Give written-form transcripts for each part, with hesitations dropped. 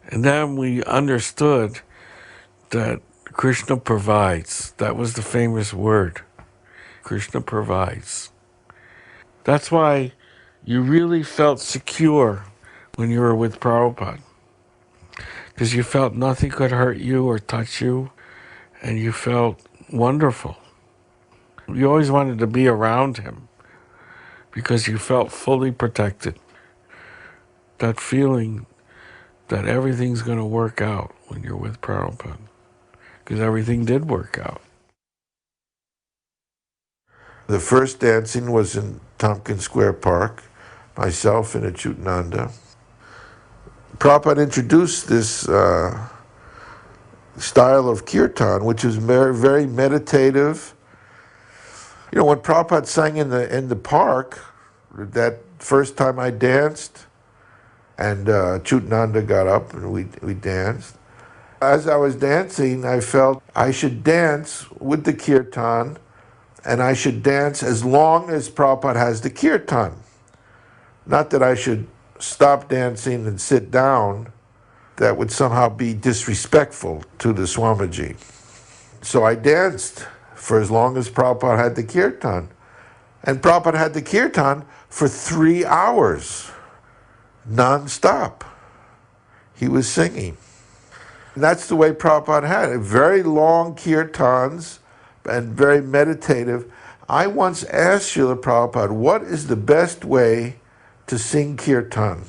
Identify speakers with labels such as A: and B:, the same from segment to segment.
A: And then we understood that Krishna provides. That was the famous word. Krishna provides. That's why you really felt secure when you were with Prabhupada. Because you felt nothing could hurt you or touch you, and you felt wonderful. You always wanted to be around him because you felt fully protected. That feeling that everything's going to work out when you're with Prabhupada. Because everything did work out.
B: The first dancing was in Tompkins Square Park, myself and Achyutananda. Prabhupada introduced this style of kirtan, which is very, very meditative. You know, when Prabhupada sang in the park, that first time I danced, and Achyutananda got up and we danced. As I was dancing, I felt I should dance with the kirtan, and I should dance as long as Prabhupada has the kirtan. Not that I should stop dancing and sit down. That would somehow be disrespectful to the Swamiji. So I danced for as long as Prabhupada had the kirtan. And Prabhupada had the kirtan for 3 hours, non-stop. He was singing. And that's the way Prabhupada had it. Very long kirtans and very meditative. I once asked Srila Prabhupada, what is the best way to sing kirtan?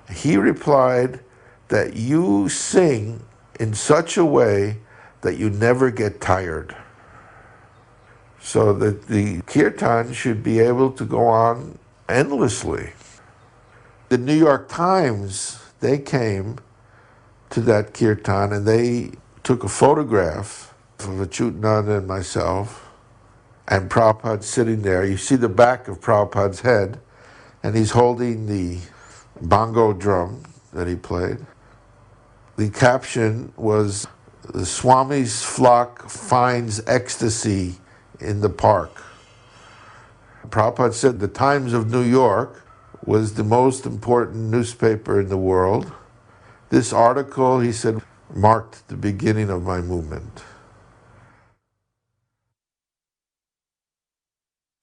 B: He replied that you sing in such a way that you never get tired. So that the kirtan should be able to go on endlessly. The New York Times, they came to that kirtan and they took a photograph of Achyutananda and myself, and Prabhupada sitting there. You see the back of Prabhupada's head, and he's holding the bongo drum that he played. The caption was, "The Swami's flock finds ecstasy in the park." Prabhupada said the Times of New York was the most important newspaper in the world. This article, he said, marked the beginning of my movement.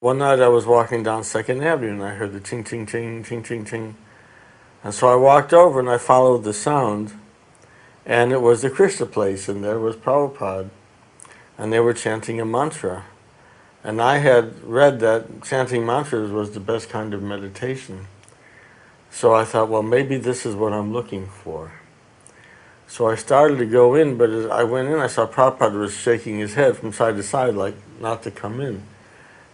C: One night I was walking down Second Avenue and I heard the ting, ting, ting, ting, ting, ting. And so I walked over and I followed the sound, and it was the Krishna place, and there was Prabhupada, and they were chanting a mantra. And I had read that chanting mantras was the best kind of meditation. So I thought, well, maybe this is what I'm looking for. So I started to go in, but as I went in, I saw Prabhupada was shaking his head from side to side, like not to come in.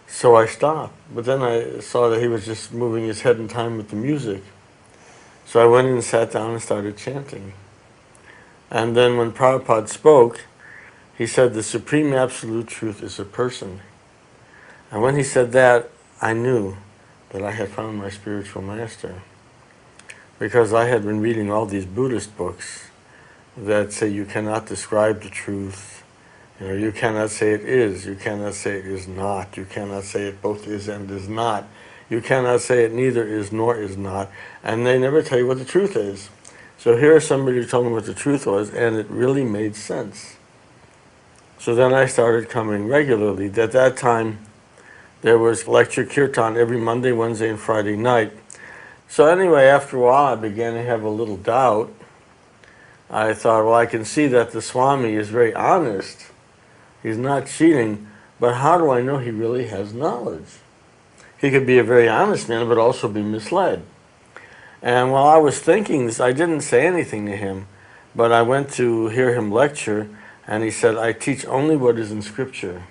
C: So I stopped, but then I saw that he was just moving his head in time with the music. So I went in and sat down and started chanting. And then when Prabhupada spoke, he said, the Supreme Absolute Truth is a person. And when he said that, I knew that I had found my spiritual master. Because I had been reading all these Buddhist books that say you cannot describe the truth. You know, you cannot say it is, you cannot say it is not, you cannot say it both is and is not, you cannot say it neither is nor is not, and they never tell you what the truth is. So here's somebody who told me what the truth was, and it really made sense. So then I started coming regularly. At that time, there was lecture kirtan every Monday, Wednesday, and Friday night. So anyway, after a while, I began to have a little doubt. I thought, well, I can see that the Swami is very honest. He's not cheating, but how do I know he really has knowledge? He could be a very honest man, but also be misled. And while I was thinking this, I didn't say anything to him, but I went to hear him lecture, and he said, I teach only what is in Scripture.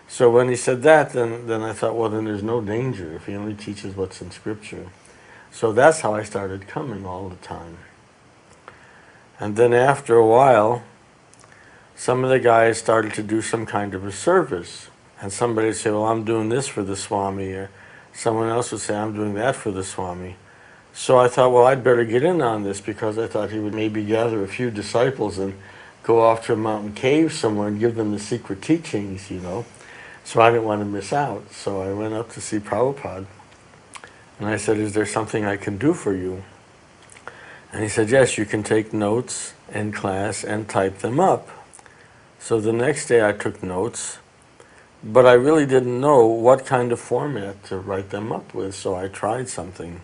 C: So when he said that, then I thought, well, then there's no danger if he only teaches what's in Scripture. So that's how I started coming all the time. And then after a while, some of the guys started to do some kind of a service. And somebody would say, well, I'm doing this for the Swami, or someone else would say, I'm doing that for the Swami. So I thought, well, I'd better get in on this, because I thought he would maybe gather a few disciples and go off to a mountain cave somewhere and give them the secret teachings, you know. So I didn't want to miss out. So I went up to see Prabhupada. And I said, is there something I can do for you? And he said, yes, you can take notes in class and type them up. So the next day I took notes, but I really didn't know what kind of format to write them up with, so I tried something.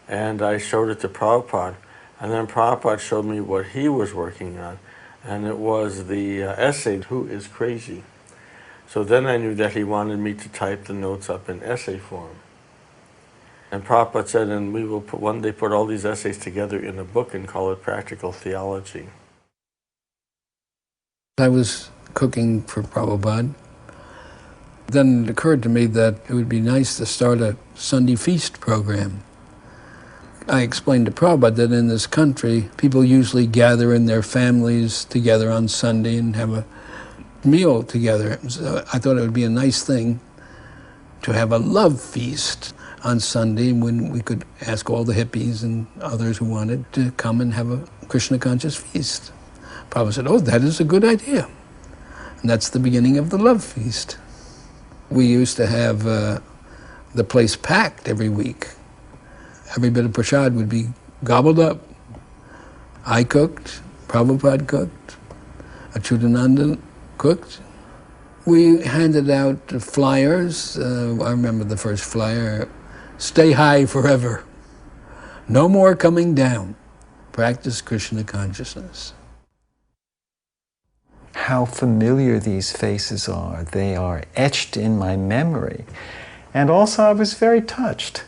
C: And I showed it to Prabhupada, and then Prabhupada showed me what he was working on, and it was the essay, Who is Crazy? So then I knew that he wanted me to type the notes up in essay form. And Prabhupada said, and we will one day put all these essays together in a book and call it Practical Theology.
D: I was cooking for Prabhupada. Then it occurred to me that it would be nice to start a Sunday feast program. I explained to Prabhupada that in this country, people usually gather in their families together on Sunday and have a meal together. So I thought it would be a nice thing to have a love feast on Sunday when we could ask all the hippies and others who wanted to come and have a Krishna conscious feast. Prabhupada said, oh, that is a good idea. And that's the beginning of the love feast. We used to have the place packed every week. Every bit of prasad would be gobbled up. I cooked, Prabhupada cooked, Achyutananda cooked. We handed out flyers. I remember the first flyer, stay high forever. No more coming down. Practice Krishna consciousness.
E: How familiar these faces are. They are etched in my memory. And also I was very touched,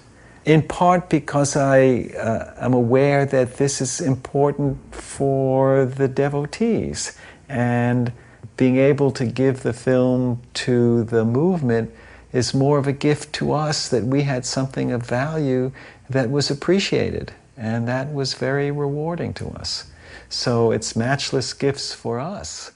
E: in part because I am aware that this is important for the devotees. And being able to give the film to the movement is more of a gift to us, that we had something of value that was appreciated. And that was very rewarding to us. So it's matchless gifts for us.